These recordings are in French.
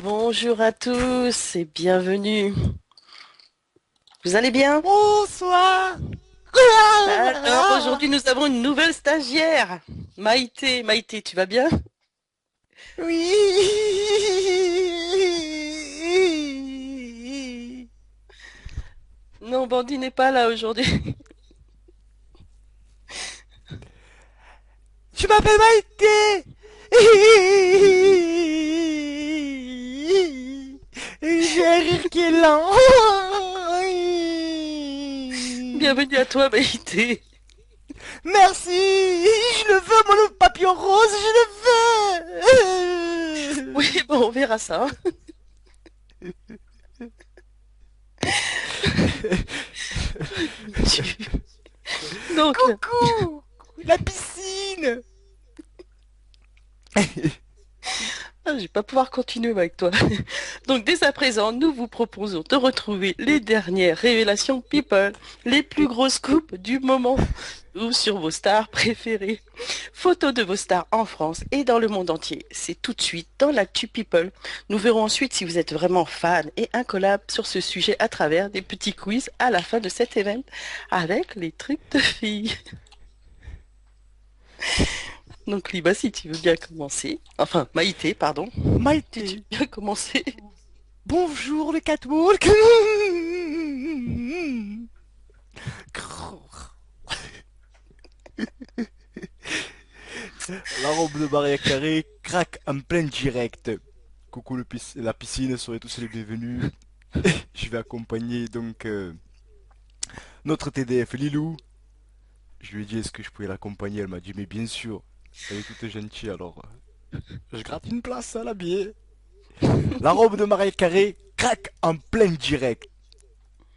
Bonjour à tous et bienvenue. Vous allez bien? Bonsoir. Alors aujourd'hui nous avons une nouvelle stagiaire. Maïté, Maïté, tu vas bien? Oui. Non, Bandy n'est pas là aujourd'hui. Je m'appelle Maïté. J'ai un rire qui est lent. Bienvenue à toi, Maïté. Merci. Je le veux, mon papillon rose. Je le Oui, veux. bon, on verra ça, hein. Donc, Coucou. La piscine. je vais pas pouvoir continuer avec toi. Donc, dès à présent, nous vous proposons de retrouver les dernières révélations People, les plus grosses scoops du moment, ou sur vos stars préférées. Photos de vos stars en France et dans le monde entier. C'est tout de suite dans l'actu People. Nous verrons ensuite si vous êtes vraiment fan et incollable sur ce sujet à travers des petits quiz à la fin de cet événement avec les trucs de filles. Donc, Liba, si tu veux bien commencer. Enfin, Maïté, pardon. Si tu Maïté. veux bien commencer. Bonjour le catwalk. La robe de Maria Carré craque en plein direct. Coucou la piscine, soyez tous les bienvenus. Je vais accompagner donc notre TDF Lilou. Je lui ai dit est-ce que je pouvais l'accompagner, elle m'a dit mais bien sûr. Elle est toute gentille alors je gratte une place à l'habiller. La robe de Maria Carré craque en plein direct.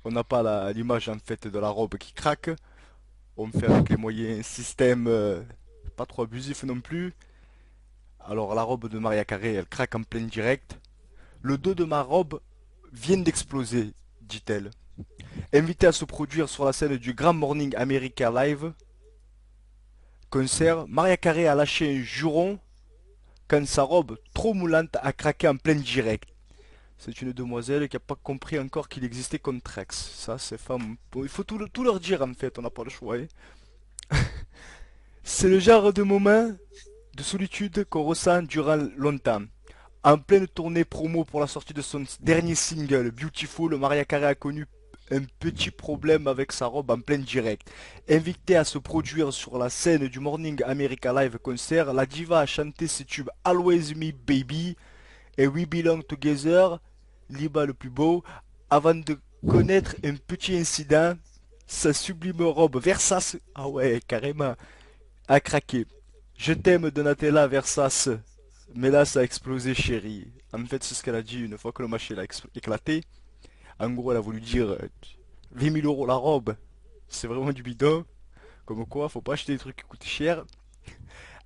On n'a pas l'image en fait de la robe qui craque. On fait avec les moyens système pas trop abusif non plus. Alors la robe de Maria Carré, elle craque en plein direct. Le dos de ma robe vient d'exploser, dit-elle. Invitée à se produire sur la scène du Grand Morning America Live concert, Maria Carré a lâché un juron quand sa robe trop moulante a craqué en plein direct. C'est une demoiselle qui n'a pas compris encore qu'il existait Contrex. Ça, ces femmes, bon, il faut tout leur dire en fait, on n'a pas le choix, hein. C'est le genre de moment de solitude qu'on ressent durant longtemps. En pleine tournée promo pour la sortie de son dernier single, Beautiful, Maria Carey a connu un petit problème avec sa robe en plein direct. Invitée à se produire sur la scène du Morning America Live Concert, la diva a chanté ses tubes Always Me Baby et We Belong Together, Liba le plus beau, avant de connaître un petit incident. Sa sublime robe Versace, ah ouais, carrément, a craqué. Je t'aime Donatella Versace. Mais là, ça a explosé, chérie. En fait, c'est ce qu'elle a dit une fois que le machin a éclaté. En gros, elle a voulu dire 20 000 euros la robe. C'est vraiment du bidon. Comme quoi, faut pas acheter des trucs qui coûtent cher.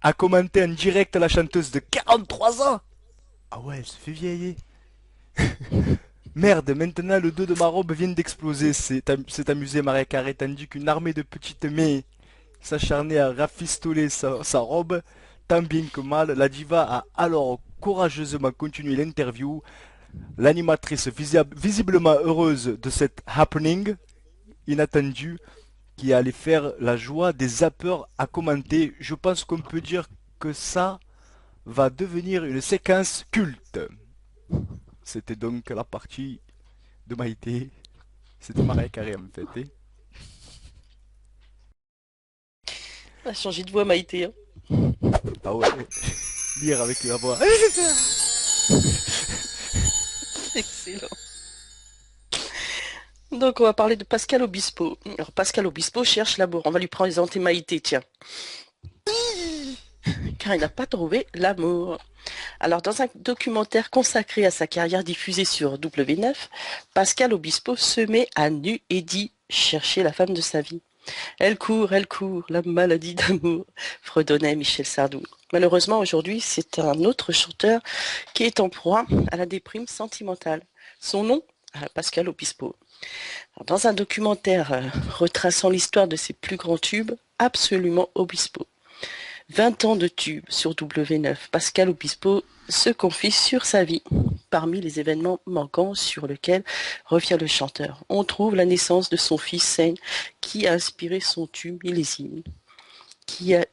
A commenté en direct la chanteuse de 43 ans. Ah ouais, elle se fait vieillir. Merde, maintenant le dos de ma robe vient d'exploser. C'est amusé Maria Carré, tandis qu'une armée de petites mains s'acharnait à rafistoler sa robe. Tant bien que mal, la diva a alors courageusement continué l'interview. L'animatrice visiblement heureuse de cette happening inattendue qui allait faire la joie des zappeurs à commenter. Je pense qu'on peut dire que ça va devenir une séquence culte. C'était donc la partie de Maïté. C'était Maria Carré en fait, hein. on a changé de voix, Maïté, hein. Ah ouais, lire avec la voix. Excellent. Donc, on va parler de Pascal Obispo. Alors, Pascal Obispo cherche l'amour. On va lui présenter Maïté, tiens. Car il n'a pas trouvé l'amour. Alors, dans un documentaire consacré à sa carrière diffusée sur W9, Pascal Obispo se met à nu et dit chercher la femme de sa vie. Elle court, la maladie d'amour, fredonnait Michel Sardou. Malheureusement, aujourd'hui, c'est un autre chanteur qui est en proie à la déprime sentimentale. Son nom, Pascal Obispo. Alors, dans un documentaire retraçant l'histoire de ses plus grands tubes, absolument Obispo. 20 ans de tubes sur W9, Pascal Obispo se confie sur sa vie. parmi les événements manquants sur lesquels revient le chanteur. On trouve la naissance de son fils Sein, qui a inspiré son tube Millésime, qui a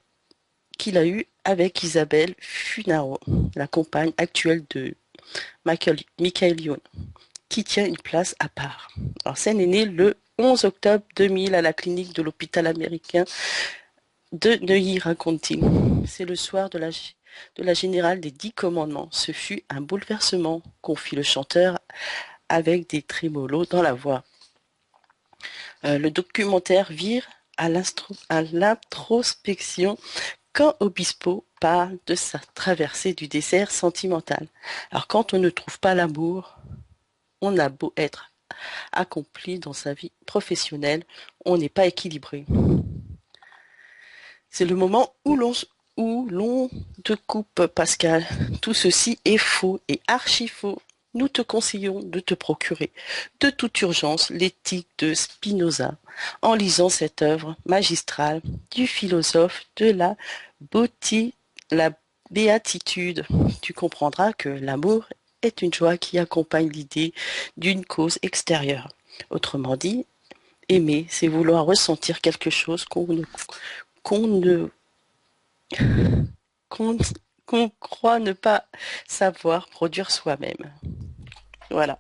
qu'il a eu avec Isabelle Funaro, la compagne actuelle de Michael Youn, qui tient une place à part. Alors, Sen est né le 11 octobre 2000 à la clinique de l'hôpital américain de Neuilly-Raconti. C'est le soir de la générale des 10 commandements. Ce fut un bouleversement, confie le chanteur avec des trémolos dans la voix. Le documentaire vire à l'introspection quand Obispo parle de sa traversée du désert sentimental. Alors quand on ne trouve pas l'amour, on a beau être accompli dans sa vie professionnelle, on n'est pas équilibré. C'est le moment où l'on te coupe, Pascal. Tout ceci est faux et archi faux. Nous te conseillons de te procurer de toute urgence l'éthique de Spinoza en lisant cette œuvre magistrale du philosophe de la béatitude. Tu comprendras que l'amour est une joie qui accompagne l'idée d'une cause extérieure. Autrement dit, aimer, c'est vouloir ressentir quelque chose qu'on croit ne pas savoir produire soi-même. Voilà.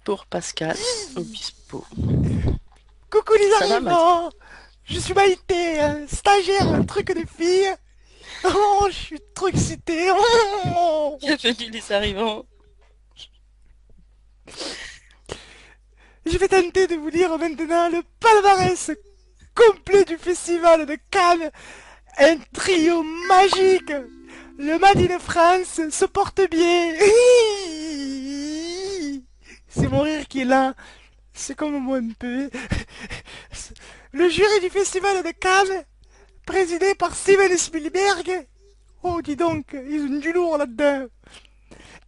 Pour Pascal Obispo. Coucou les Ça va, arrivants. Je suis Maïté, stagiaire, un truc de fille. Oh, je suis trop excité. Oh. Bienvenue les arrivants. Je vais tenter de vous lire maintenant le palmarès complet du festival de Cannes. Un trio magique. Le Made in France se porte bien. C'est mon rire qui est là. C'est comme moi un peu. Le jury du festival de Cannes, présidé par Steven Spielberg. Oh, dis donc, ils ont du lourd là-dedans.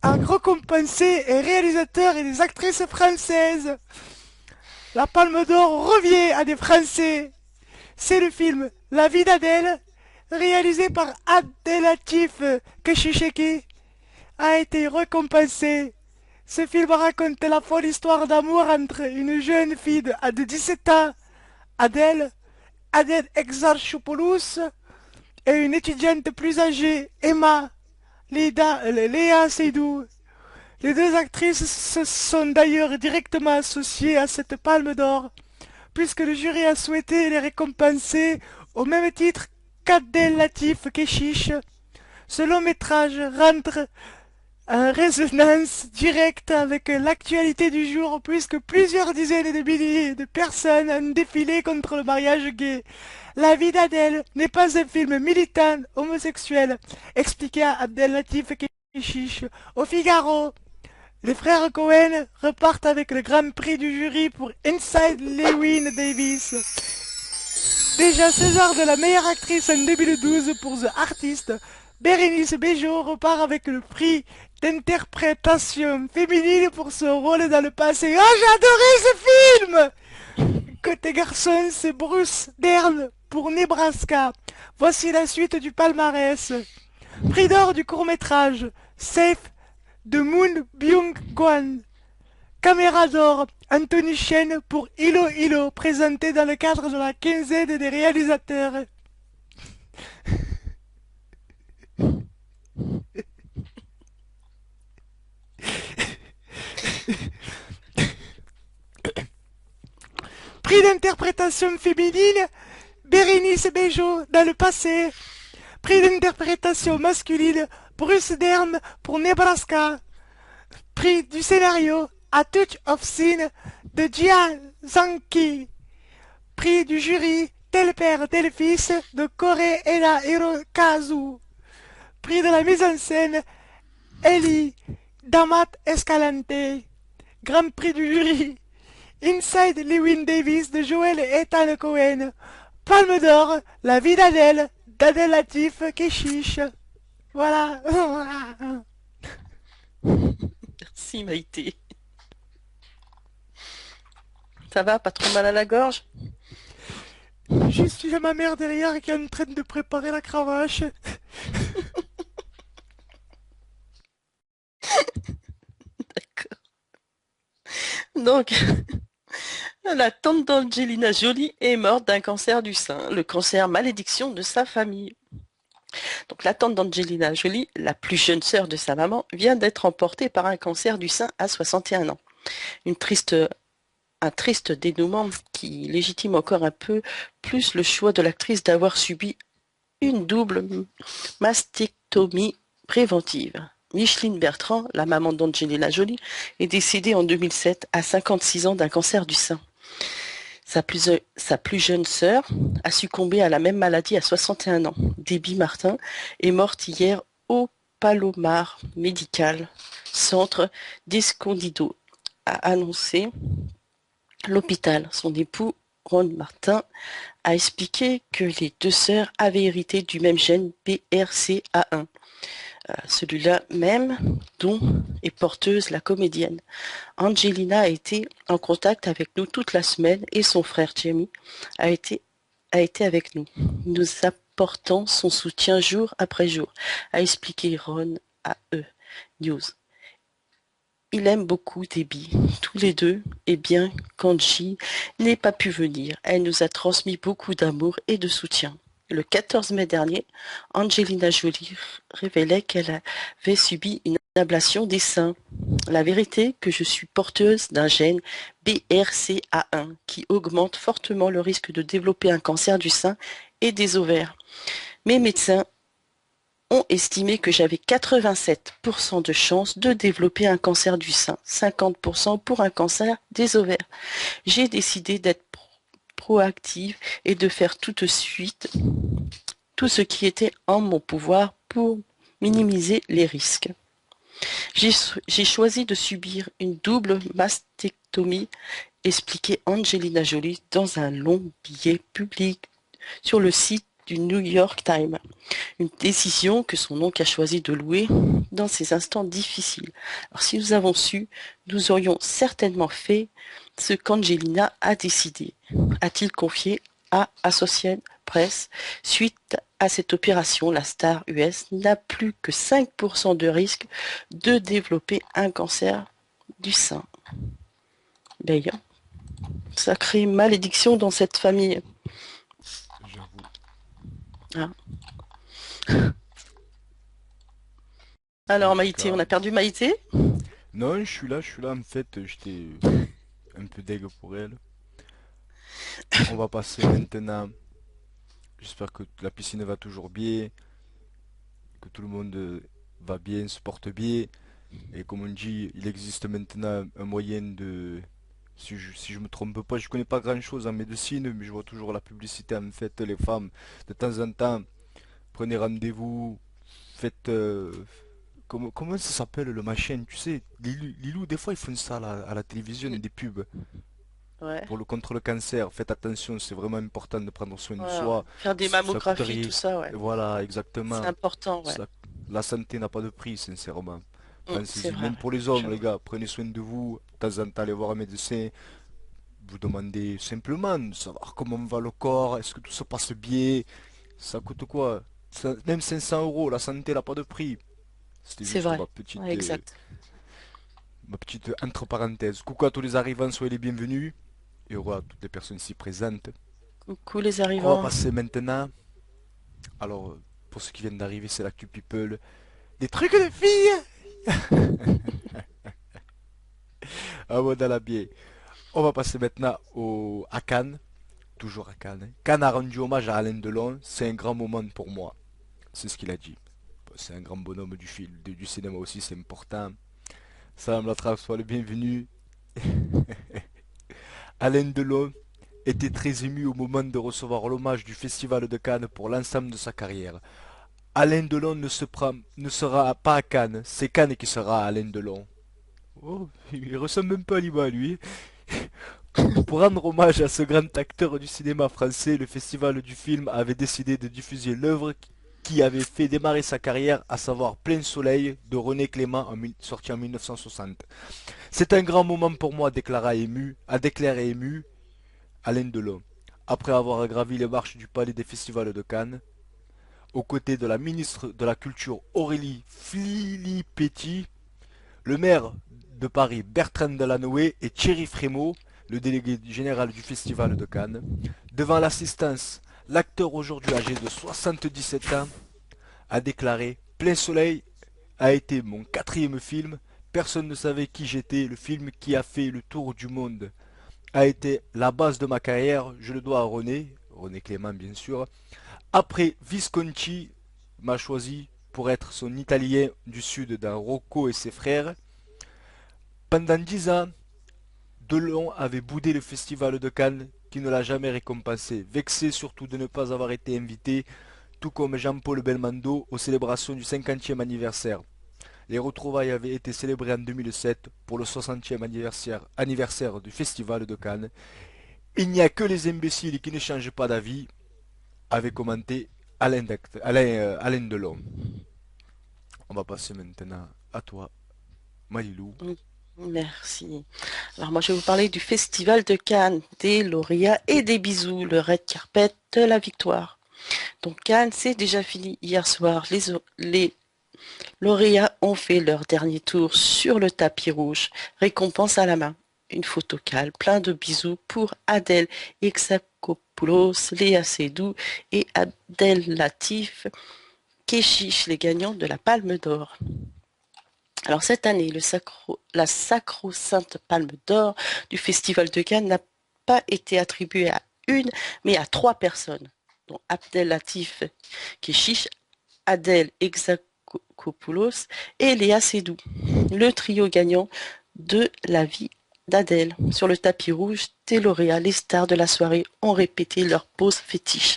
A récompensé les réalisateurs et les actrices françaises. La Palme d'Or revient à des Français. C'est le film La vie d'Adèle, réalisé par Abdelatif Keshicheki, a été récompensé. Ce film raconte la folle histoire d'amour entre une jeune fille de 17 ans, Adèle Exarchopoulos, et une étudiante plus âgée, Emma Léa Seydoux. Les deux actrices se sont d'ailleurs directement associées à cette palme d'or, puisque le jury a souhaité les récompenser au même titre qu'Abdel Latif Keshish. Ce long métrage rentre en résonance directe avec l'actualité du jour, puisque plusieurs dizaines de milliers de personnes ont défilé contre le mariage gay. La vie d'Adèle n'est pas un film militant homosexuel, expliqua Abdel Latif Keshish au Figaro. Les frères Cohen repartent avec le grand prix du jury pour Inside Llewyn Davis. Déjà César de la meilleure actrice en 2012 pour The Artist, Bérénice Bejo repart avec le prix d'interprétation féminine pour son rôle dans le passé. Oh, j'ai adoré ce film! Côté garçon, c'est Bruce Dern pour Nebraska. Voici la suite du palmarès. Prix d'or du court-métrage, Safe de Moon Byung-kwan. Caméra d'or, Anthony Chen pour Ilo Ilo, présenté dans le cadre de la quinzaine des réalisateurs. Prix d'interprétation féminine, Bérénice Bejo dans le passé. Prix d'interprétation masculine, Bruce Dern pour Nebraska. Prix du scénario, A Touch of Sin de Jia Zhangqi. Prix du jury, Tel père, tel fils de Kore Ena Hirokazu. Prix de la mise en scène, Eli Damat Escalante. Grand prix du jury, Inside Llewyn Davis de Joel et Ethan Cohen. Palme d'or, La vie d'Adèle, d'Adèle Latif Keshish. Voilà. Merci Maïté. Ça va, pas trop mal à la gorge? Je suis ma mère derrière qui est en train de préparer la cravache. Donc, la tante d'Angelina Jolie est morte d'un cancer du sein, le cancer malédiction de sa famille. Donc, la tante d'Angelina Jolie, la plus jeune sœur de sa maman, vient d'être emportée par un cancer du sein à 61 ans. Une triste Un triste dénouement qui légitime encore un peu plus le choix de l'actrice d'avoir subi une double mastectomie préventive. Micheline Bertrand, la maman d'Angelina Jolie, est décédée en 2007 à 56 ans d'un cancer du sein. Sa plus jeune sœur a succombé à la même maladie à 61 ans. Debbie Martin est morte hier au Palomar Medical Centre d'Escondido, a annoncé l'hôpital. Son époux, Ron Martin, a expliqué que les deux sœurs avaient hérité du même gène BRCA1, celui-là même dont est porteuse la comédienne. Angelina a été en contact avec nous toute la semaine et son frère Jamie a été, a été avec nous. Nous apportons son soutien jour après jour, a expliqué Ron à E! News. Il aime beaucoup Debbie, tous les deux, et bien qu'Angie n'ait pas pu venir, elle nous a transmis beaucoup d'amour et de soutien. Le 14 mai dernier, Angelina Jolie révélait qu'elle avait subi une ablation des seins. La vérité que je suis porteuse d'un gène BRCA1 qui augmente fortement le risque de développer un cancer du sein et des ovaires. Mes médecins ont estimé que j'avais 87% de chances de développer un cancer du sein, 50% pour un cancer des ovaires. J'ai décidé d'être proactive et de faire tout de suite tout ce qui était en mon pouvoir pour minimiser les risques. J'ai choisi de subir une double mastectomie, expliquait Angelina Jolie dans un long billet public sur le site du New York Times. Une décision que son oncle a choisi de louer dans ces instants difficiles. Alors si nous avons su, nous aurions certainement fait ce qu'Angelina a décidé, a-t-il confié à Associated Press. Suite à cette opération, la star US n'a plus que 5% de risque de développer un cancer du sein. D'ailleurs, sacrée malédiction dans cette famille. J'avoue. Hein. En Alors tout Maïté, cas, on a perdu Maïté? non, je suis là, en fait, j'étais un peu deg pour elle. On va passer maintenant. J'espère que la piscine va toujours bien, que tout le monde va bien, se porte bien. Et comme on dit, il existe maintenant un moyen de... si je me trompe pas, je connais pas grand chose en médecine, mais je vois toujours la publicité en fait, les femmes, de temps en temps, prenez rendez-vous, faites... comment ça s'appelle le machin, tu sais, Lilou, des fois ils font ça à la télévision, des pubs. Ouais. Pour contre le cancer, faites attention, c'est vraiment important de prendre soin de Ouais, ouais. soi. Faire des Ça coûte mammographies, rien. tout ça, ouais. Voilà, C'est exactement. important, ouais. Ça- la santé n'a pas de prix, sincèrement. C'est Pensez-y, vrai, même ouais. pour les hommes, les J'avoue. gars, prenez soin de vous. De temps en temps, allez voir un médecin. Vous demandez simplement de savoir comment va le corps, est-ce que tout se passe bien. Ça coûte quoi? Même 500 euros, la santé n'a pas de prix. C'était C'est juste vrai. Ouais, exact. ma petite entre parenthèses. Coucou à tous les arrivants, soyez les bienvenus. Et au revoir à toutes les personnes ici présentes. Coucou les On va arrivants. passer maintenant. Alors, pour ceux qui viennent d'arriver, c'est l'actu people. Des trucs de filles! Ah bon, dans la biais. On va passer maintenant à Cannes. Toujours à Cannes. Hein. Cannes a rendu hommage à Alain Delon. C'est un grand moment pour moi. C'est ce qu'il a dit. Bon, c'est un grand bonhomme du film, du cinéma aussi, c'est important. Salam Latrap, soit le bienvenu. Alain Delon était très ému au moment de recevoir l'hommage du Festival de Cannes pour l'ensemble de sa carrière. Alain Delon ne sera pas à Cannes, c'est Cannes qui sera à Alain Delon. Oh, il ressemble même pas à Lima, lui. Pour rendre hommage à ce grand acteur du cinéma français, le Festival du film avait décidé de diffuser l'œuvre qui avait fait démarrer sa carrière, à savoir Plein Soleil de René Clément, sorti en 1960. C'est un grand moment pour moi, a déclaré ému Alain Delon. Après avoir gravi les marches du Palais des Festivals de Cannes, aux côtés de la ministre de la Culture Aurélie Filippetti, le maire de Paris Bertrand Delanoë et Thierry Frémaux, le délégué général du Festival de Cannes. Devant l'assistance, l'acteur aujourd'hui âgé de 77 ans a déclaré: Plein Soleil a été mon quatrième film. Personne ne savait qui j'étais. Le film qui a fait le tour du monde a été la base de ma carrière. Je le dois à René, René Clément bien sûr. Après, Visconti m'a choisi pour être son Italien du Sud dans Rocco et ses frères. Pendant 10 ans, Delon avait boudé le festival de Cannes qui ne l'a jamais récompensé, vexé surtout de ne pas avoir été invité, tout comme Jean-Paul Belmondo, aux célébrations du 50e anniversaire. Les retrouvailles avaient été célébrées en 2007 pour le 60e anniversaire du festival de Cannes. Il n'y a que les imbéciles qui ne changent pas d'avis, avait commenté Alain Delon. On va passer maintenant à toi, Malilou. Mm. Merci. Alors moi, je vais vous parler du Festival de Cannes, des lauréats et des bisous, le red carpet de la victoire. Donc Cannes, c'est déjà fini hier soir. Les lauréats ont fait leur dernier tour sur le tapis rouge, récompense à la main. Une photo calme, plein de bisous pour Adèle Exarchopoulos, Léa Seydoux et Abdel Latif Kechiche, les gagnants de la Palme d'Or. Alors cette année, la sacro-sainte Palme d'Or du Festival de Cannes n'a pas été attribuée à une, mais à 3 personnes, dont Abdel Latif Kechiche, Adèle Exarchopoulos et Léa Seydoux, le trio gagnant de la vie d'Adèle. Sur le tapis rouge, des lauréats, les stars de la soirée ont répété leur pose fétiche.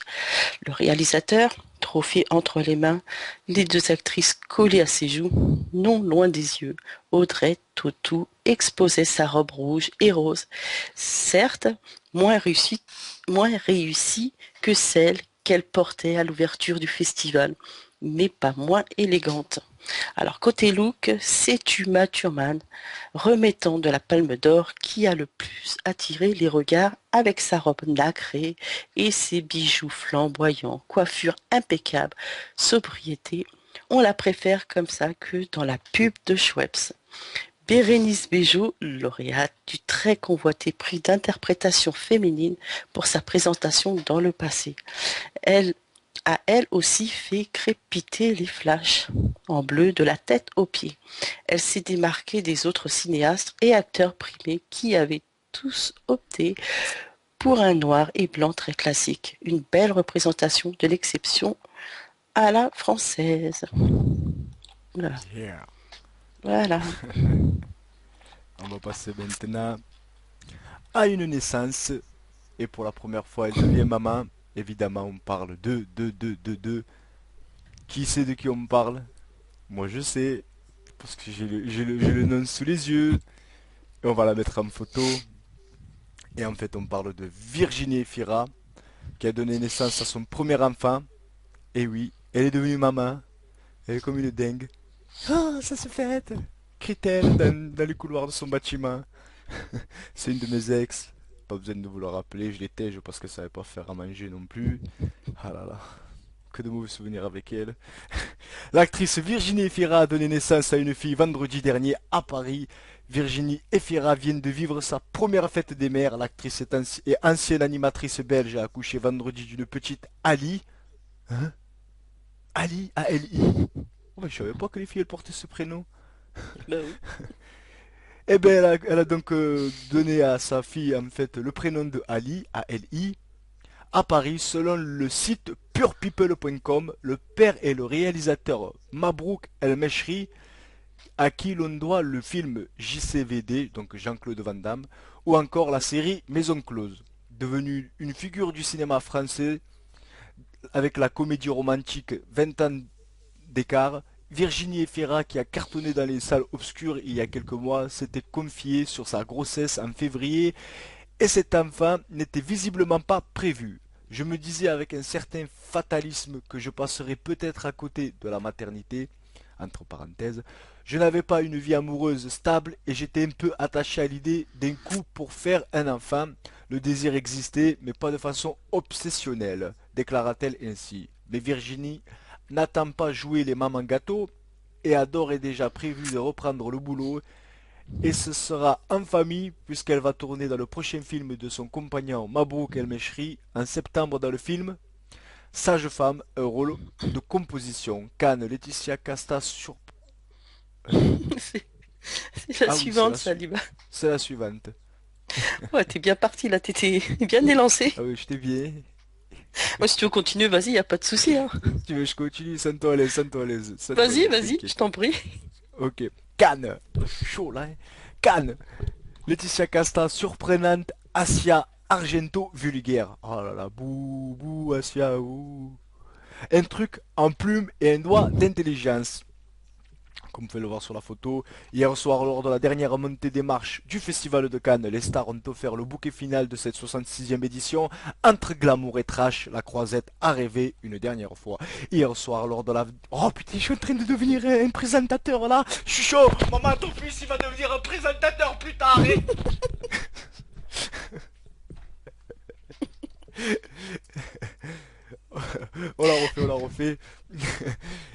Le réalisateur, trophée entre les mains, les 2 actrices collées à ses joues, non loin des yeux. Audrey Tautou exposait sa robe rouge et rose, certes moins réussie que celle qu'elle portait à l'ouverture du festival, mais pas moins élégante. Alors côté look, c'est Uma Thurman, remettant de la Palme d'Or, qui a le plus attiré les regards avec sa robe nacrée et ses bijoux flamboyants, coiffure impeccable, sobriété. On la préfère comme ça que dans la pub de Schweppes. Bérénice Bejo, lauréate du très convoité prix d'interprétation féminine pour sa présentation dans le passé. Elle a elle aussi fait crépiter les flashs en bleu de la tête aux pieds. Elle s'est démarquée des autres cinéastes et acteurs primés qui avaient tous opté pour un noir et blanc très classique. Une belle représentation de l'exception à la française. Voilà. Yeah. Voilà. On va passer maintenant à une naissance. Et pour la première fois, elle devient maman. Évidemment, on parle de. Qui sait de qui on parle? Moi, je sais. Parce que j'ai le nom sous les yeux. Et on va la mettre en photo. Et en fait, on parle de Virginie Efira, qui a donné naissance à son premier enfant. Et oui, elle est devenue maman. Elle est comme une dingue. Ah, ça se fête! Crie-t-elle dans les couloirs de son bâtiment. C'est une de mes ex. Pas besoin de vous le rappeler, je l'étais parce que ça savait pas faire à manger non plus. Ah là là, que de mauvais souvenirs avec elle. L'actrice Virginie Efira a donné naissance à une fille vendredi dernier à Paris. Virginie Efira vient de vivre sa première fête des mères. L'actrice est ancienne animatrice belge, a accouché vendredi d'une petite Ali. Hein? Ali, A-L-I. Oh, mais je savais pas que les filles elles portaient ce prénom. Ben oui. Eh ben, elle a donc donné à sa fille en fait le prénom de Ali, A-L-I, à Paris. Selon le site purepeople.com, le père est le réalisateur Mabrouk El Mechri, à qui l'on doit le film JCVD, donc Jean-Claude Van Damme, ou encore la série Maison Close. Devenue une figure du cinéma français avec la comédie romantique 20 ans d'écart, Virginie Efira, qui a cartonné dans les salles obscures il y a quelques mois, s'était confiée sur sa grossesse en février et cet enfant n'était visiblement pas prévu. Je me disais avec un certain fatalisme que je passerais peut-être à côté de la maternité, entre parenthèses. Je n'avais pas une vie amoureuse stable et j'étais un peu attaché à l'idée d'un coup pour faire un enfant. Le désir existait, mais pas de façon obsessionnelle, déclara-t-elle ainsi. Mais Virginie n'attend pas jouer les mamans gâteaux et a d'ores et déjà prévu de reprendre le boulot. Et ce sera en famille puisqu'elle va tourner dans le prochain film de son compagnon Mabrouk El Mechri en septembre dans le film Sage-femme, un rôle de composition. Cannes, Laetitia Casta sur... C'est c'est la Ah oui, c'est suivante, la, ça, su- Liba. c'est la suivante. Ouais, t'es bien parti là, t'étais bien élancé. Ah oui, je t'ai bien. Moi, si tu veux continuer, vas-y, y a pas de souci, hein. Si tu veux, je continue, sens-toi à l'aise, sens-toi à l'aise, sens-toi à Vas-y, l'aise, vas-y, je t'inquiète. t'en prie. Ok. Cannes. Chaud là, hein. Cannes. Laetitia Casta, surprenante. Asia Argento, vulgaire. Oh là là, bouh, bouh, Asia, ouh. Un truc en plume et un doigt d'intelligence. Comme vous pouvez le voir sur la photo, hier soir lors de la dernière montée des marches du Festival de Cannes, les stars ont offert le bouquet final de cette 66e édition. Entre glamour et trash, la croisette a rêvé une dernière fois. Hier soir lors de la... Oh putain, je suis en train de devenir un présentateur là. Je suis chaud. Maman, ton fils, il va devenir un présentateur plus tard, hein. On la refait, on la refait.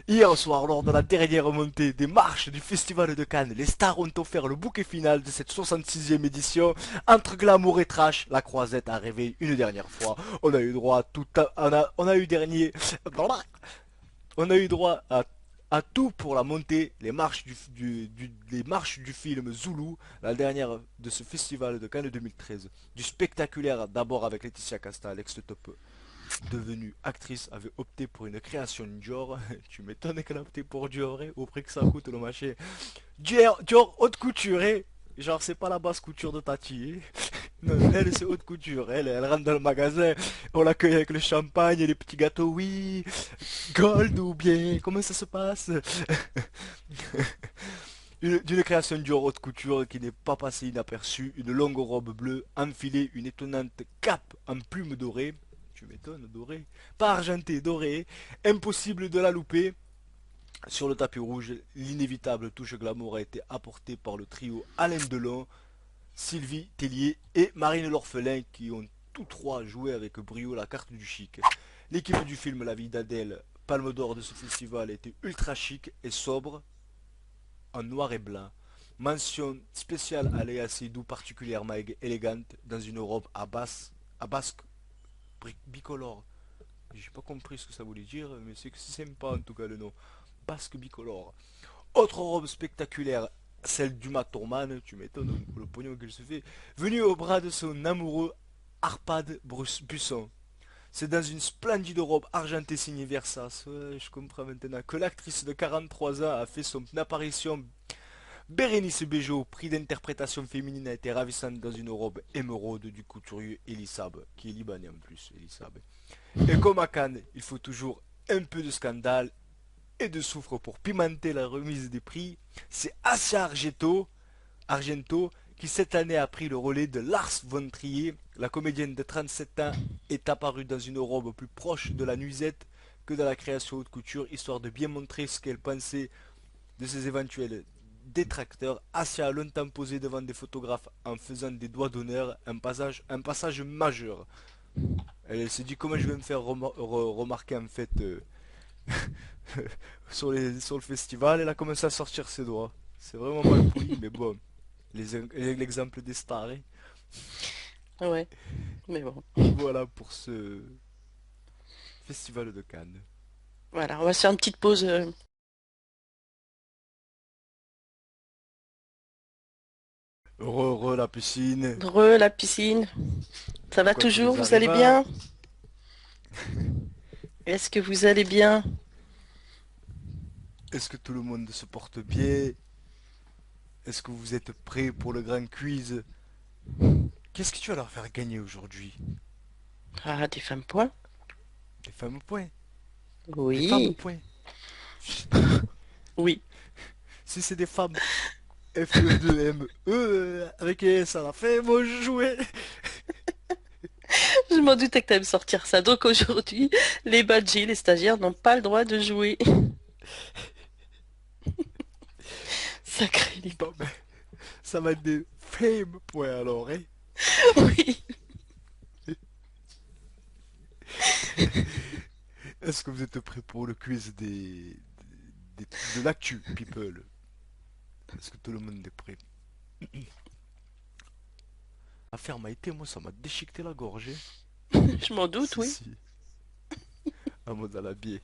Hier soir, lors de la dernière montée des marches du Festival de Cannes, les stars ont offert le bouquet final de cette 66e édition. Entre glamour et trash, la croisette a rêvé une dernière fois. On a eu droit à tout, on a eu dernier, on a eu droit à tout pour la montée, les marches les marches du film Zulu, la dernière de ce festival de Cannes 2013. Du spectaculaire d'abord avec Laetitia Casta, l'ex-top devenue actrice, avait opté pour une création Dior. Tu m'étonnes qu'elle a opté pour Dior, hein, au prix que ça coûte le machin. Dior haute couture, hein. Genre c'est pas la basse couture de Tati, hein. Non, elle c'est haute couture, elle rentre dans le magasin, on l'accueille avec le champagne et les petits gâteaux, oui, gold ou bien, comment ça se passe? D'une création Dior haute couture qui n'est pas passée inaperçue, une longue robe bleue, enfilée, une étonnante cape en plumes dorées, tu m'étonnes, dorée, pas argentée, dorée, impossible de la louper. Sur le tapis rouge, l'inévitable touche glamour a été apportée par le trio Alain Delon, Sylvie Tellier et Marine l'Orphelin qui ont tous trois joué avec brio la carte du chic. L'équipe du film La vie d'Adèle, palme d'or de ce festival, était ultra chic et sobre, en noir et blanc. Mention spéciale à Léa Seydoux, particulièrement élégante, dans une robe à basque bicolore. J'ai pas compris ce que ça voulait dire, mais c'est sympa en tout cas le nom. Basque bicolore. Autre robe spectaculaire, celle d'Uma Thurman, tu m'étonnes le pognon qu'elle se fait, venue au bras de son amoureux Arpad Busson. C'est dans une splendide robe argentée signée Versace, ouais, je comprends maintenant, que l'actrice de 43 ans a fait son apparition. Bérénice Bejo, prix d'interprétation féminine, a été ravissante dans une robe émeraude du couturier Elisab, qui est libanais en plus, Elisab. Et comme à Cannes, il faut toujours un peu de scandale et de soufre pour pimenter la remise des prix. C'est Asia Argento qui cette année a pris le relais de Lars von Trier. La comédienne de 37 ans est apparue dans une robe plus proche de la nuisette que de la création haute couture, histoire de bien montrer ce qu'elle pensait de ses éventuels détracteurs. Asia a longtemps posé devant des photographes en faisant des doigts d'honneur, un passage majeur. Elle s'est dit comment je vais me faire remarquer en fait sur le festival. Elle a commencé à sortir ses doigts. C'est vraiment mal poli, mais bon, l'exemple des stars, hein. Ouais, mais bon. Voilà pour ce festival de Cannes. Voilà, on va se faire une petite pause. Re, la piscine. La piscine. Ça va Quoi qu'il toujours? les Vous allez arrive à... bien? Est-ce que vous allez bien? Est-ce que tout le monde se porte bien? Est-ce que vous êtes prêts pour le grand quiz? Qu'est-ce que tu vas leur faire gagner aujourd'hui? Ah, des femmes point? Des femmes au point. Des femmes au Oui, point. oui. Si c'est des femmes FE2ME avec un S à la fin, moi je jouais. Je m'en doutais que t'allais me sortir ça. Donc aujourd'hui, les badgés, les stagiaires n'ont pas le droit de jouer. Sacré libre. Bon ben, ça va être des fame points alors, hein. Oui. Est-ce que vous êtes prêts pour le quiz de l'actu, people? Est-ce que tout le monde est prêt? L'affaire m'a été, moi, ça m'a déchiqueté la gorge, hein. Je m'en doute, Si, oui. si. Un mot à la biais.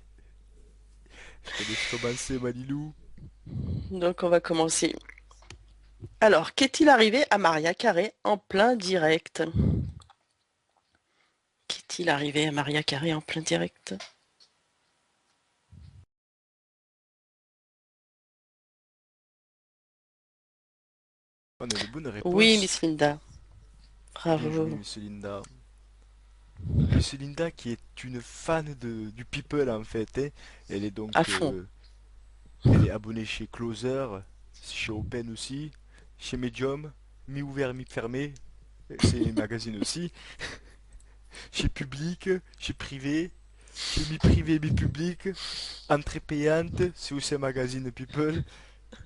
Je te laisse commencer, Manilou. Donc on va commencer. Alors, qu'est-il arrivé à Maria Carré en plein direct? Qu'est-il arrivé à Maria Carré en plein direct? On a de bonnes Oui, réponses. Miss Linda. Bien joué, Bravo. Miss Linda. Miss Linda qui est une fan du People en fait, hein. Elle est À donc fond. elle est abonnée chez Closer, chez Open aussi, chez Medium, mi-ouvert, mi-fermé. C'est les magazines aussi. Chez Public, chez Privé, chez mi-privé, mi-public. Entrée payante, c'est aussi un magazine People.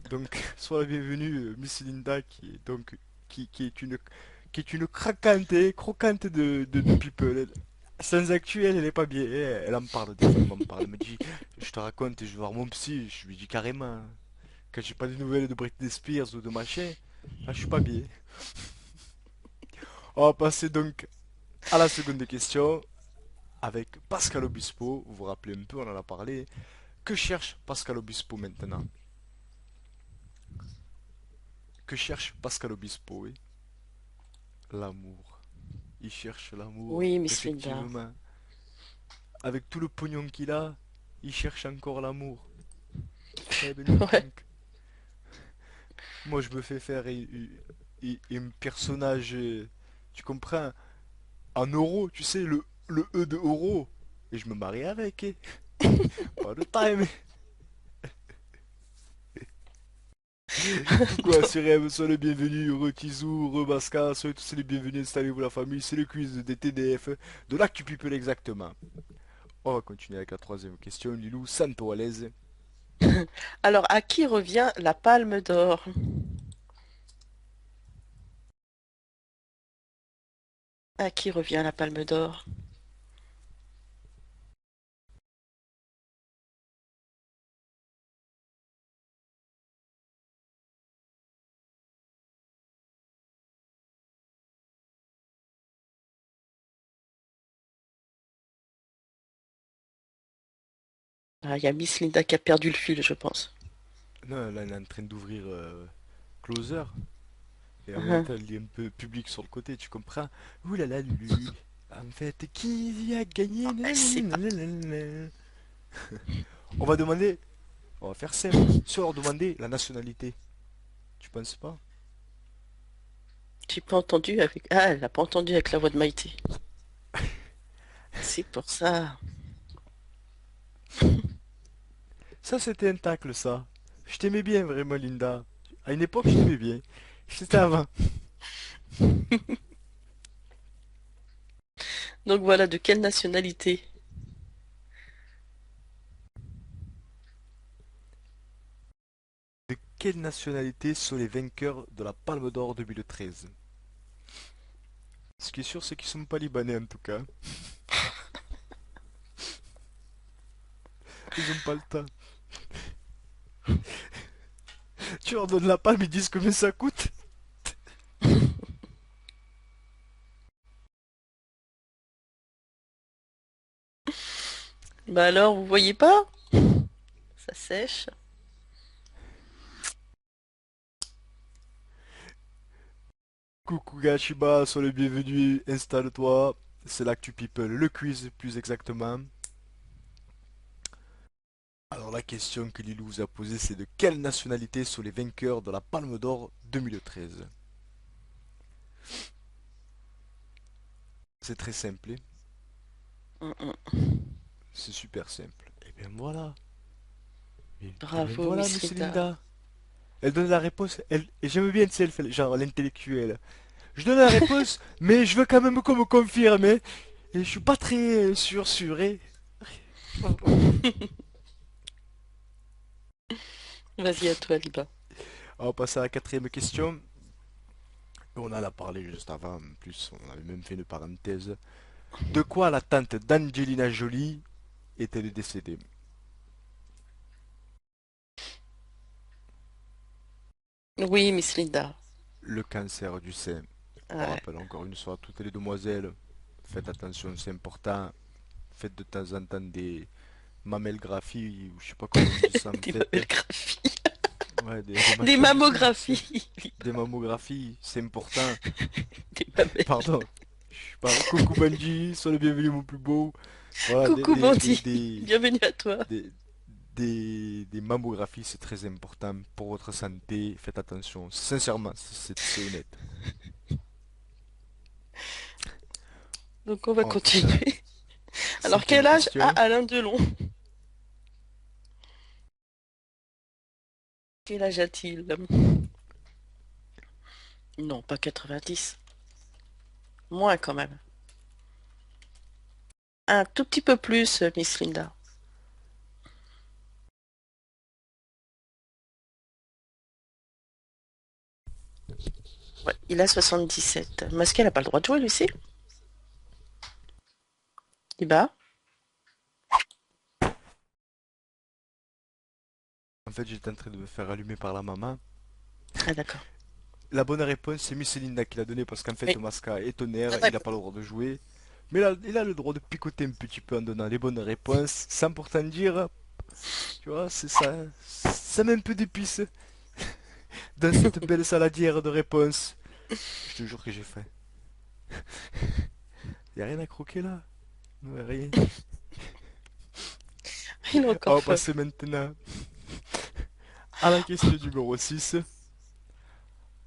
Donc, sois la bienvenue, Miss Linda, qui est donc qui est une craquante, croquante de People. Sans actuel, elle est pas bien. Elle en parle des fois, elle m'en parle. Elle me dit, je te raconte, je vais voir mon psy. Je lui dis carrément, quand j'ai pas de nouvelles de Britney Spears ou de machin, ah, je suis pas bien. On va passer donc à la seconde question avec Pascal Obispo. Vous vous rappelez un peu, on en a parlé. Que cherche Pascal Obispo maintenant? Que cherche Pascal Obispo, oui? L'amour. Il cherche l'amour, Oui, Miss Linda. effectivement. Avec tout le pognon qu'il a, il cherche encore l'amour. Eh ben dis Ouais. donc. Moi, je me fais faire un personnage, tu comprends, en euro, tu sais, le E de euro. Et je me marie avec, hein. Pas de time. Coucou sur M, sois le bienvenu, heureux Tizou, heureux Basca, soyez tous les bienvenus, installez-vous la famille, c'est le quiz des TDF, de l'actu people exactement. On va continuer avec la troisième question, Lilou, Santo à l'aise. Alors, à qui revient la Palme d'Or? À qui revient la Palme d'Or? Ah, il y a Miss Linda qui a perdu le fil, je pense. Non, là, elle est en train d'ouvrir Closer. Et en même Hein. temps, elle lit un peu public sur le côté, tu comprends? Ouh là là, Lulu. En fait, qui a gagné? Ah, c'est pas... Nananana. On va demander, on va faire simple. Si on leur demandait la nationalité, tu penses pas? J'ai pas entendu avec... Ah, elle n'a pas entendu avec la voix de Maïté. C'est pour ça. Ça, c'était un tacle, ça. Je t'aimais bien, vraiment, Linda. À une époque, je t'aimais bien. C'était avant. Donc voilà, de quelle nationalité? De quelle nationalité sont les vainqueurs de la Palme d'Or 2013? Ce qui est sûr, c'est qu'ils sont pas libanais, en tout cas. Ils ont pas le temps. Tu leur donnes la palme, ils disent combien ça coûte. Bah alors, vous voyez pas? Ça sèche. Coucou Gashiba, sois le bienvenu, installe-toi. C'est l'actu people, le quiz plus exactement. Alors la question que Lilou vous a posée, c'est de quelle nationalité sont les vainqueurs de la Palme d'Or 2013? C'est très simple, hein. Hum, hum. C'est super simple. Et bien voilà. Et bien Bravo, voilà, Miss Miss Linda. Linda. Elle donne la réponse, et j'aime bien, tu sais, elle fait genre l'intellectuelle. Je donne la réponse, mais je veux quand même qu'on me confirme, hein. Et je suis pas très sûr, hein. Vas-y, à toi, Liba. On va passer à la quatrième question. On en a parlé juste avant, en plus, on avait même fait une parenthèse. De quoi la tante d'Angelina Jolie est-elle décédée? Oui, Miss Linda. Le cancer du sein. On Ouais. rappelle encore une fois à toutes les demoiselles, faites attention, c'est important. Faites de temps en temps des mammographies, ou je sais pas comment on dit ça en Des fait. mammographies. Ouais, des Des machins, je sais, mammographies. des mammographies, c'est important. Des mamelles. Pardon. Je suis pas. Coucou Benji, sois le bienvenu mon plus beau. Voilà, Coucou Mandy. Bienvenue à toi. des, des mammographies, c'est très important pour votre santé. Faites attention, sincèrement, c'est honnête. Donc on va On va passer à la continuer. Alors quel cinquième âge a question. Alain Delon? Quel âge a-t-il? Non, pas 90. Moins quand même. Un tout petit peu plus, Miss Linda. Ouais, il a 77. Masqué, elle n'a pas le droit de jouer, Lucie? Iba? En fait, j'étais en train de me faire allumer par la maman. Ah d'accord. La bonne réponse, c'est Miss Linda qui l'a donnée parce qu'en fait, Oui. Masca est tonnerre, Bonne il n'a pas réponse. le droit de jouer. Mais il a le droit de picoter un petit peu en donnant les bonnes réponses, sans pourtant dire, tu vois, c'est ça, ça met un peu d'épices dans cette belle saladière de réponses. Je te jure que j'ai faim. Y a rien à croquer là? Ouais, rien. Il a encore On va faim. passer maintenant à la question numéro 6.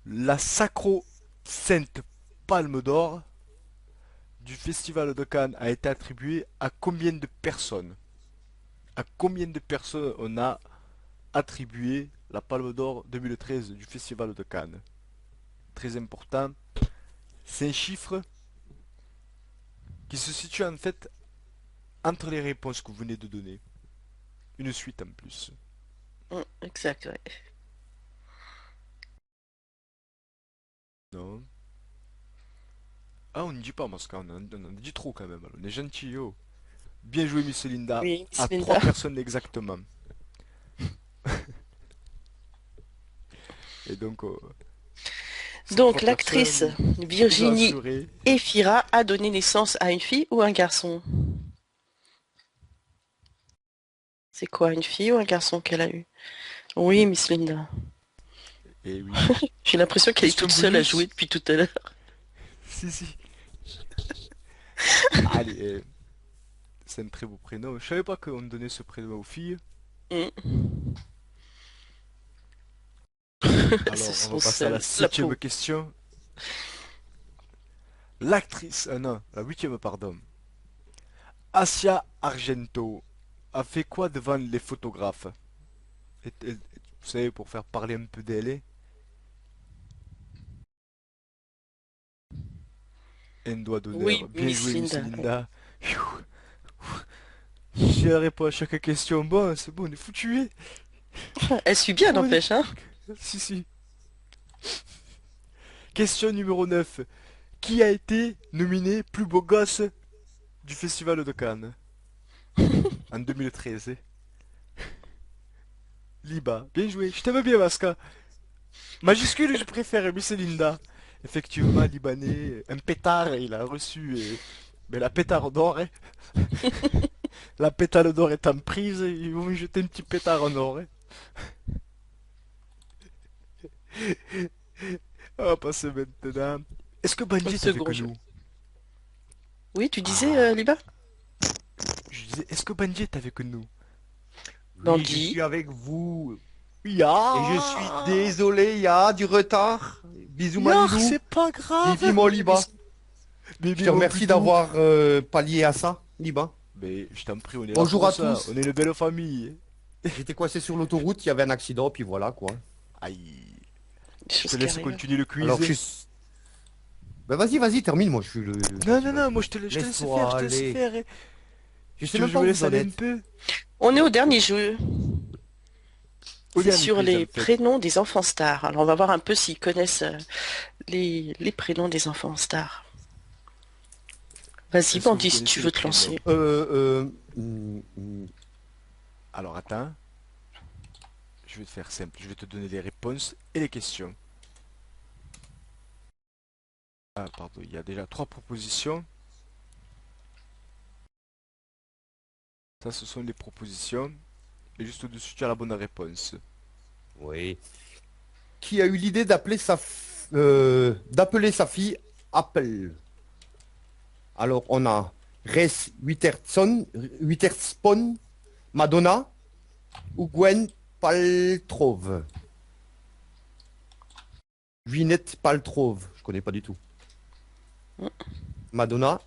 La sacro-sainte palme d'or du Festival de Cannes a été attribuée à combien de personnes? À combien de personnes on a attribué la palme d'or 2013 du Festival de Cannes? Très important. C'est un chiffre qui se situe en fait entre les réponses que vous venez de donner. Une suite en plus. Exact, ouais. Non. Ah, on ne dit pas, parce qu'on on en dit trop quand même. On est gentil, oh. Bien joué, Miss Linda. Oui, Miss À trois Linda. personnes exactement. Et donc, ces trois Donc l'actrice personnes, vous Virginie assurez. Efira a donné naissance à une fille ou un garçon? C'est quoi, une fille ou un garçon qu'elle a eu? Oui, Miss Linda. Et oui. J'ai l'impression qu'elle est Question toute seule à jouer bonus. depuis tout à l'heure. Si, si. Allez, c'est un très beau prénom. Je savais pas qu'on donnait ce prénom aux filles. Mm. C'est Alors, on va son passer à la seul, la septième peau. question. L'actrice, non, la huitième, pardon. Asia Argento a fait quoi devant les photographes? Vous savez, pour faire parler un peu d'elle, un doigt Oui, d'honneur. Bien Miss joué, Miss Linda. Linda. Si elle répond à chaque question, bon, c'est bon, on est foutu. Elle suit bien, On est... n'empêche, hein? Si, si. Question numéro 9. Qui a été nominé plus beau gosse du Festival de Cannes en 2013? Liba. Bien joué. Je t'aime bien, Masca. Majuscule, je préfère, Miss Linda. Effectivement, Libanais, un pétard, il a reçu. Mais la pétard d'or, hein. La pétale d'or est en prise, ils vont lui jeter un petit pétard en or, hein. On va passer maintenant. Est-ce que Au Bungie est avec second jeu. nous? Oui, tu disais, Ah, Liba? je disais, est-ce que Bungie est avec nous? Oui, je Bandit. suis avec vous. Et je suis Ya, désolé, il y a du retard. Bisous ya, Manilou. c'est pas grave. Vivi mon Oui, Liba. Je Bébé te mon remercie bidou. d'avoir pallié à ça, Liba. Mais je t'en prie, on est là Bonjour pour à ça. On tous. est une belle famille. J'étais coincé sur l'autoroute, il y avait un accident, puis voilà quoi. Aïe. des Je te choses qui laisse arrivent. continuer le Alors quiz. je suis... Ben vas-y, vas-y, termine, moi je suis le... Non, Vas-y, non, non, vas-y, moi vas-y. je te laisse faire, Laisse-toi je te laisse aller. faire. Je sais Je même pas me où laisse vous en aller un êtes. peu. On est au dernier jeu. Au C'est dernier sur quiz en les fait. prénoms des enfants stars. Alors on va voir un peu s'ils connaissent les prénoms des enfants stars. Vas-y, Est-ce que vous Bandit, si tu connaissez les veux te prénoms? lancer. Hmm. Alors attends, je vais te faire simple. Je vais te donner les réponses et les questions. Ah, pardon, il y a déjà 3 propositions. Ça, ce sont les propositions. Et juste au-dessus, tu as la bonne réponse. Oui. Qui a eu l'idée d'appeler sa fille Apple? Alors, on a Witherspoon, Madonna ou Gwen Paltrow. Gwyneth Paltrow, je connais pas du tout. Madonna,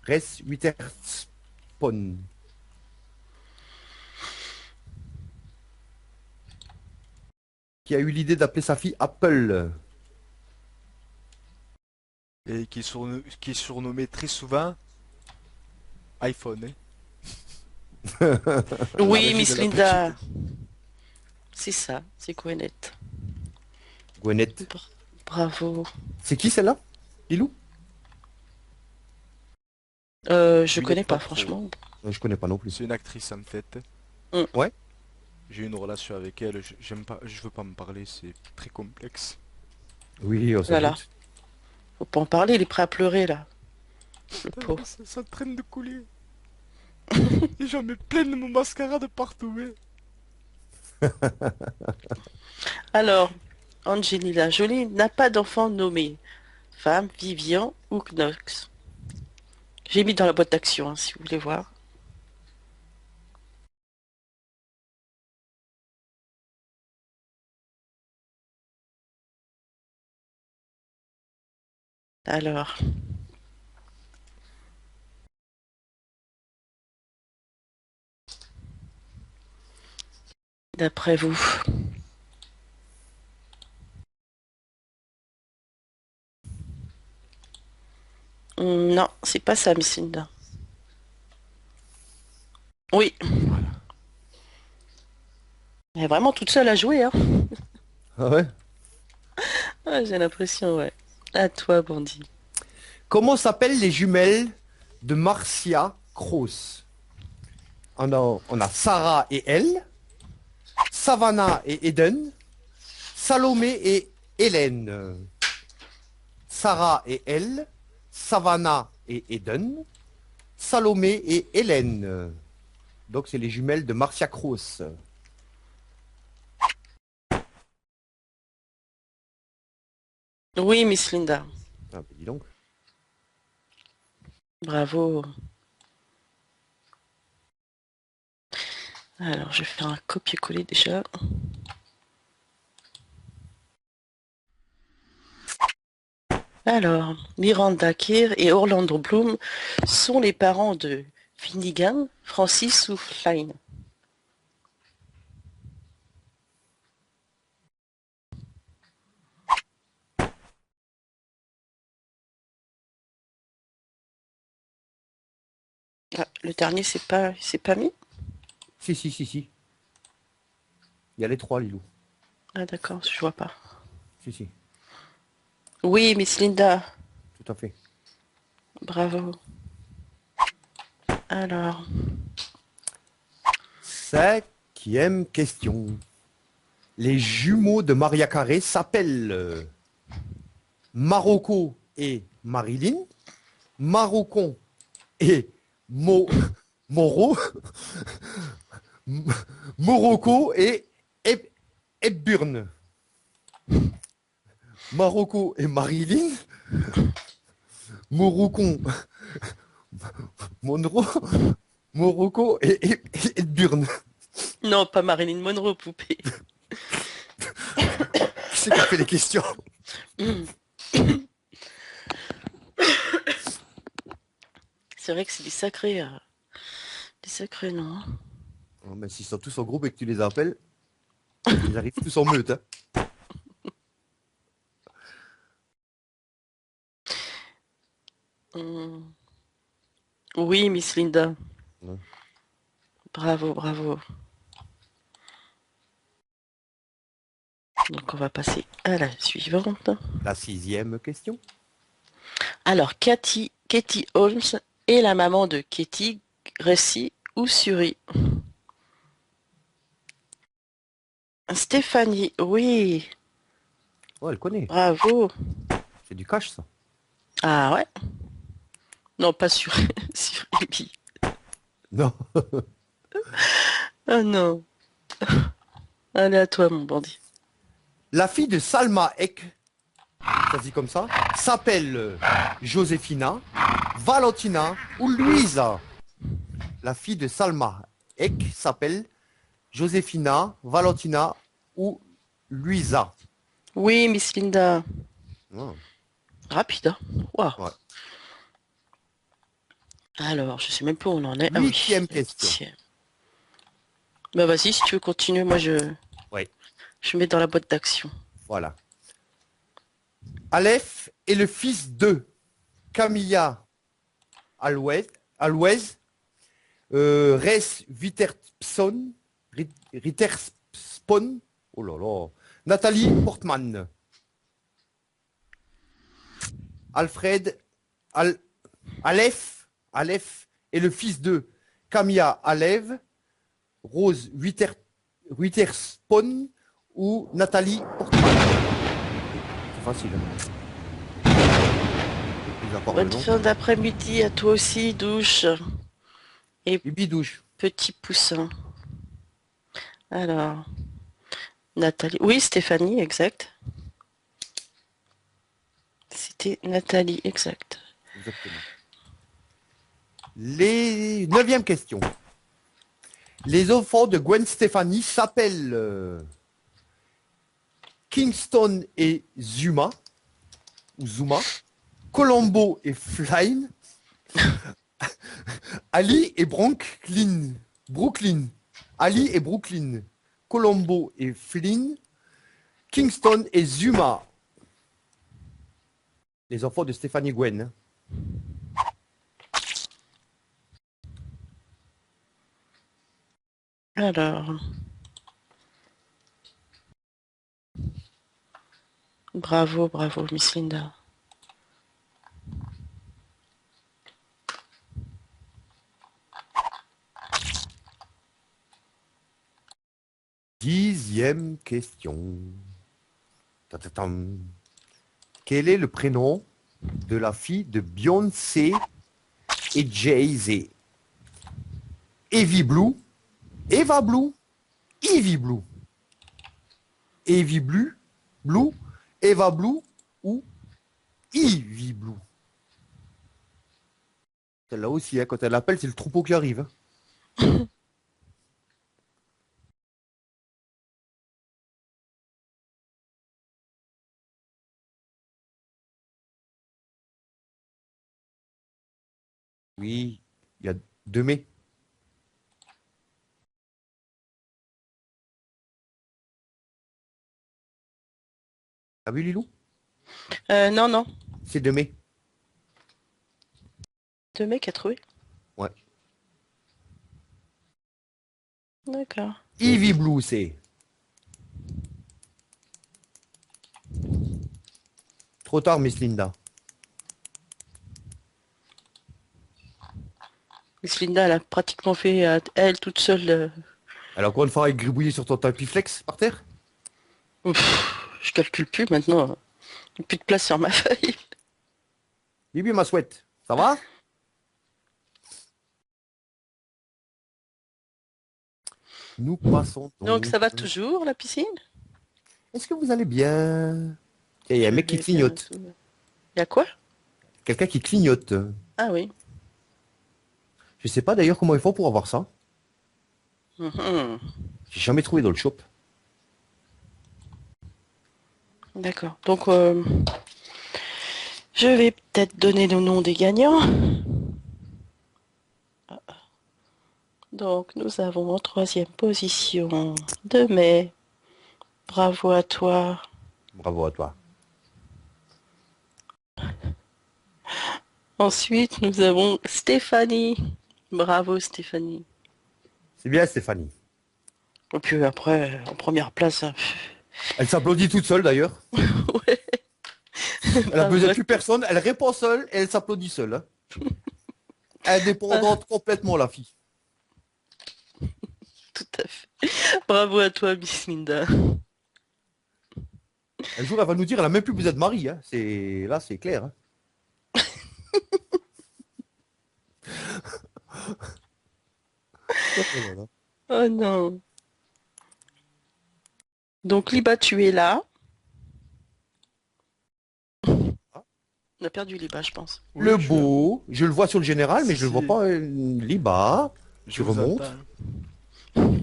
Reese Witherspoon. Qui a eu l'idée d'appeler sa fille Apple? Et qui est surnommé très souvent iPhone, hein. À Oui, l'origine de Miss la petite. Linda. C'est ça, c'est Gwyneth. Gwyneth. Bra- Bravo. C'est qui celle-là? Lilou? Je connais Gwyneth pas, Paltrow. franchement. Je connais pas non plus. C'est une actrice en fait. Hmm, Ouais? J'ai eu une relation avec elle. J'aime pas, je veux pas me parler. C'est très complexe. Oui, on se Voilà. doute. Faut pas en parler, il est prêt à pleurer, là. Le pauvre. Ça traîne de couler. Et j'en mets plein de mon mascara de partout, hein. Alors, Angelina Jolie n'a pas d'enfant nommé. Femme, Vivian ou Knox. J'ai mis dans la boîte d'action, hein, si vous voulez voir. Alors, d'après vous. Non, c'est pas ça, Miss Linda. Oui, elle est vraiment toute seule à jouer, hein. Ah ouais? Ah, j'ai l'impression, ouais. À toi, Bandit. Comment s'appellent les jumelles de Marcia Cross? On a Sarah et elle, Savannah et Eden, Salomé et Hélène. Sarah et elle, Savannah et Eden, Salomé et Hélène. Donc c'est les jumelles de Marcia Cross. Oui, Miss Linda. Ah, bah, dis donc. Bravo. Alors, je vais faire un copier-coller déjà. Alors, Miranda Kerr et Orlando Bloom sont les parents de Finnegan, Francis ou Flynn. Ah, le dernier, c'est pas mis? Si, si, si, si. Il y a les trois, Lilou. Ah d'accord, je vois pas. Si, si, Oui, Miss Linda. tout à fait. Bravo. Alors, 5e question. Les jumeaux de Maria Carré s'appellent Marocco et Marilyn, Marocon et Moro, Morocco et Hepburn. Marocco et Marilyn, Morocon, Monroe, Morocco et Hepburn. non, pas Marilyn Monroe, poupée. Qui c'est qui a fait les questions? C'est vrai que c'est des sacrés noms, hein. Oh, mais s'ils sont tous en groupe et que tu les appelles, ils arrivent tous en meute. Hein. Hmm. Oui, Miss Linda. Ouais. Bravo, bravo. Donc on va passer à la suivante. La 6e question. Alors, Katie Holmes est la maman de Katie Gracie ou Suri. Stéphanie, oui, Oh, elle connaît. bravo. C'est du cash, ça. Ah ouais? Non, pas sur, sur Amy. Non. Ah non. Allez à toi, mon bandit. La fille de Salma Ek, ça se dit comme ça, s'appelle Josefina, Valentina ou Louisa. La fille de Salma Ek s'appelle Josefina, Valentina ou Louisa. Oui, Miss Linda. Ah, Rapide, hein? Waouh. ouais. Alors, je sais même plus où on en est. Ah oui, 8e la question. 8e. Bah vas-y, si tu veux continuer, moi Oui, je mets dans la boîte d'action. voilà. Aleph est le fils de Camilla Alouez, Res Witherspoon, oh là là, Nathalie Portman, Alfred Al- Aleph est le fils de Camilla Alev, Rose Witherspoon ou Nathalie Portman. C'est facile. Mis à part le Bonne nom. fin d'après-midi à toi aussi, douche et Et bidouche. petit poussin. Alors, Nathalie. Oui, Stéphanie, exact. C'était Nathalie, exact. Exactement. Les 9e question. Les enfants de Gwen Stefani s'appellent Kingston et Zuma, ou Zuma, Colombo et Flynn, Ali et Brooklyn, Ali et Brooklyn, Colombo et Flynn, Kingston et Zuma. Les enfants de Stéphanie Gwen. Alors, bravo, bravo, Miss Linda. Dixième question. Ta-ta-tam. Quel est le prénom de la fille de Beyoncé et Jay-Z? Evie Blue, Eva Blue, Evie Blue. Evie Blue, Blue, Eva Blue ou Evie Blue. Celle-là aussi, hein, quand elle appelle, c'est le troupeau qui arrive. Hein. Oui, il y a 2 mai. T'as vu Lilou? Non, non. C'est 2 mai. 2 mecs à trouver. Ouais. D'accord. Evie Blue, c'est. Trop tard, Miss Linda. Miss Linda, elle a pratiquement fait elle toute seule. Elle a encore une fois gribouillé sur ton tapis flex par terre? Je calcule plus maintenant. Il n'y a plus de place sur ma feuille. Bibi, ma souhaite. Ça va? Nous passons Donc donc. ça va toujours, la piscine? Est-ce que vous allez bien? Il y a un Je mec qui vais bien. clignote. Il y a quoi? Quelqu'un qui clignote. Ah oui. Je sais pas d'ailleurs comment ils font pour avoir ça. Mhm. J'ai jamais trouvé dans le shop. D'accord. Donc, je vais peut-être donner le nom des gagnants. Donc, nous avons en troisième position de mai. Bravo à toi. Bravo à toi. Ensuite, nous avons Stéphanie. Bravo Stéphanie. C'est bien Stéphanie. Et puis après, en première place, hein, Elle s'applaudit toute seule d'ailleurs. ouais, Elle a bah, besoin de ouais, plus personne. Elle répond seule et elle s'applaudit seule. Hein. Indépendante complètement la fille. tout à fait. Bravo à toi, Miss Linda. Un jour elle va nous dire elle a même plus besoin de mari. Hein. C'est là c'est clair. Hein. Oh là là. Oh non. Donc Liba, tu es là. On a perdu Liba, je pense. Le Oui, je suis là. beau, je le vois sur le général, mais Si, je le vois si, pas. Liba, je tu vous remontes. entends.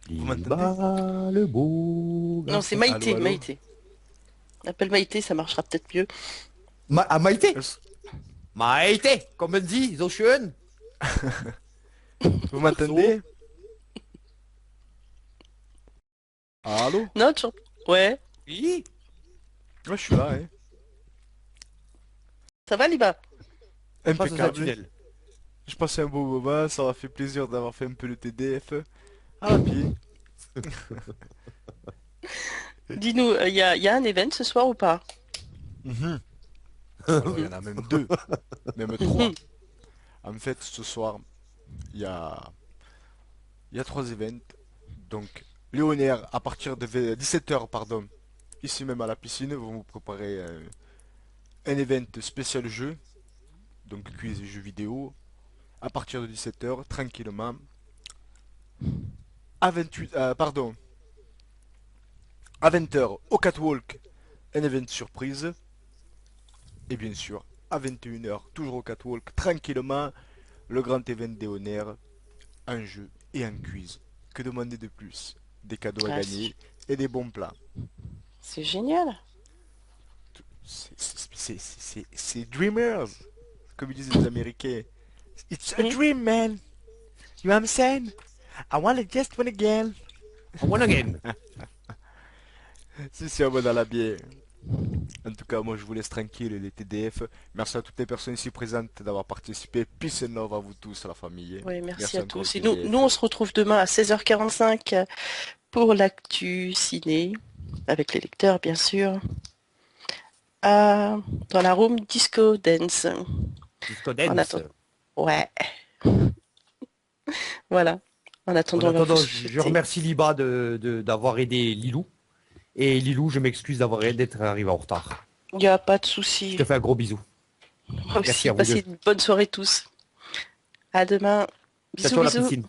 Vous m'entendez? Liba, le beau Non, c'est garçon. Allô, Maïté, allô? Maïté. Appelle Maïté, ça marchera peut-être mieux. Ah, Maïté? Est-ce- Maïté, comme on dit, so schön. Vous So. m'entendez? Allô? Non, toujours... Ouais. Oui. Moi, je suis là, hein. Ça va, Liba? Face au Impeccable. tunnel. Je passais un beau moment, ça m'a fait plaisir d'avoir fait un peu le TDF. À la pied. Dis-nous, y a un event ce soir ou pas? Mhm. Alors, il y en a même deux, même trois. En fait, ce soir, il y a, il y a trois events. Donc, Léonaire, à partir de 17 h, pardon, ici même à la piscine, vont vous préparer un event spécial jeu. Donc, quiz et jeux vidéo. À partir de 17 h, tranquillement. À 28, pardon, à 20 h, au Catwalk, un event surprise. Et bien sûr, à 21 h, toujours au Catwalk, tranquillement, le grand event Léonaire, un jeu et un quiz. Que demander de plus? Des cadeaux à Ah, gagner et des bons plats. c'est génial. C'est Dreamers, comme ils disent les Américains. It's a Mhm. dream, man. You know what I'm saying? I want it just one again. I won again. Si, si, on va dans la bière. En tout cas, moi je vous laisse tranquille les TDF. Merci à toutes les personnes ici présentes d'avoir participé. Peace and love à vous tous, à la famille. Ouais, merci Merci à encore le tous. Et nous, TDF. on se retrouve demain à 16h45 pour l'actu ciné, avec les lecteurs, bien sûr, à- dans la room Disco Dance. Disco En Dance. attendant, ouais, voilà. En En attendant, on va vous attendant, je souhaiter. remercie Liba d'avoir aidé Lilou. Et Lilou, je m'excuse d'être arrivé en retard. Il n'y a pas de Je souci. te fais un gros bisou. Moi Merci aussi, à vous deux. passez une bonne soirée tous. À demain. Ciao, Bisous, ciao la bisous. piscine.